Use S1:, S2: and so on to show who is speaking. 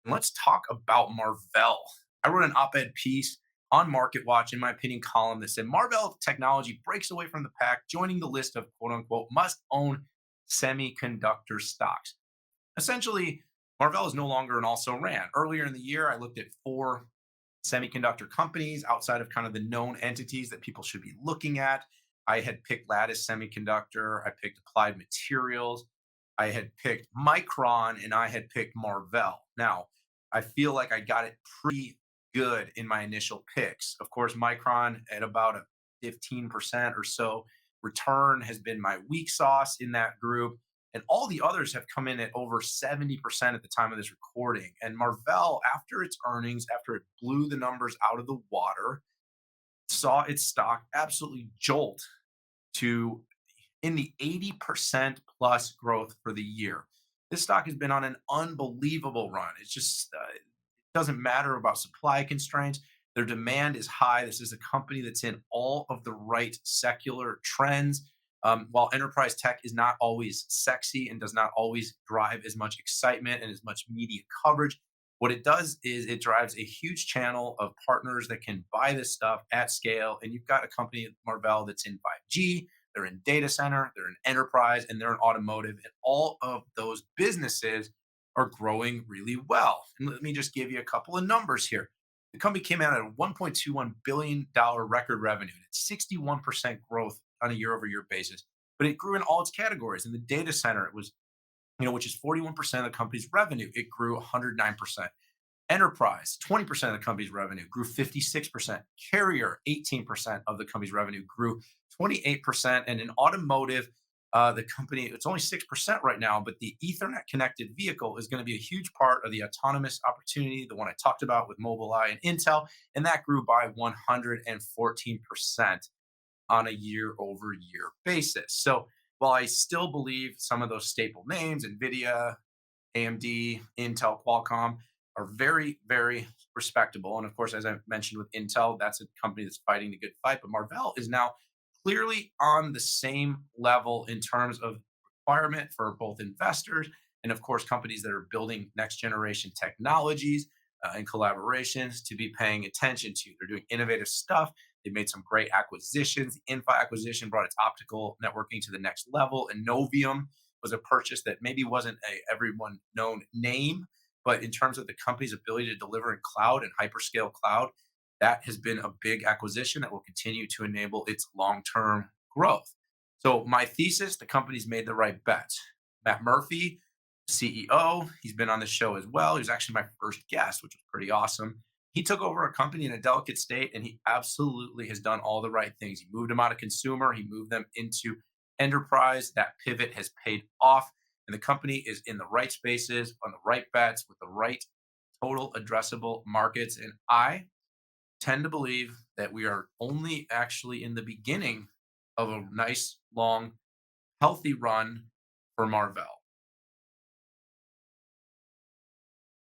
S1: Let's talk about Marvell. I wrote an op-ed piece on MarketWatch, in my opinion column, that said Marvell Technology breaks away from the pack, joining the list of quote unquote must own semiconductor stocks. Essentially, Marvell is no longer an also ran. Earlier in the year, I looked at four semiconductor companies outside of kind of the known entities that people should be looking at. I had picked Lattice Semiconductor, I picked Applied Materials, I had picked Micron, and I had picked Marvell. Now, I feel like I got it pretty good in my initial picks. Of course, Micron at about a 15% or so return has been my weak sauce in that group. And all the others have come in at over 70% at the time of this recording. And Marvell, after its earnings, after it blew the numbers out of the water, saw its stock absolutely jolt to in the 80% plus growth for the year. This stock has been on an unbelievable run. It's just, it doesn't matter about supply constraints. Their demand is high. This is a company that's in all of the right secular trends. While enterprise tech is not always sexy and does not always drive as much excitement and as much media coverage, what it does is it drives a huge channel of partners that can buy this stuff at scale. And you've got a company, Marvell, that's in 5G, they're in data center, they're in enterprise, and they're in automotive. And all of those businesses are growing really well. And let me just give you a couple of numbers here. The company came out at a $1.21 billion record revenue. It's 61% growth on a year over year basis, but it grew in all its categories. In the data center, it was, which is 41% of the company's revenue, it grew 109%. Enterprise, 20% of the company's revenue grew 56%. Carrier, 18% of the company's revenue grew 28%. And in automotive, the company, it's only 6% right now, but the Ethernet connected vehicle is going to be a huge part of the autonomous opportunity, the one I talked about with Mobileye and Intel, and that grew by 114% on a year over year basis. So while I still believe some of those staple names, NVIDIA, AMD, Intel, Qualcomm, are very, very respectable. And of course, as I mentioned with Intel, that's a company that's fighting the good fight. But Marvell is now clearly on the same level in terms of requirement for both investors and, of course, companies that are building next generation technologies and collaborations to be paying attention to. They're doing innovative stuff. They made some great acquisitions. The Inphi acquisition brought its optical networking to the next level. And Novium was a purchase that maybe wasn't a everyone known name, but in terms of the company's ability to deliver in cloud and hyperscale cloud, that has been a big acquisition that will continue to enable its long-term growth. So my thesis, the company's made the right bets. Matt Murphy, CEO, he's been on the show as well. He was actually my first guest, which was pretty awesome. He took over a company in a delicate state, and he absolutely has done all the right things. He moved them out of consumer, he moved them into enterprise. That pivot has paid off, and the company is in the right spaces, on the right bets, with the right total addressable markets. And I tend to believe that we are only actually in the beginning of a nice, long, healthy run for Marvell.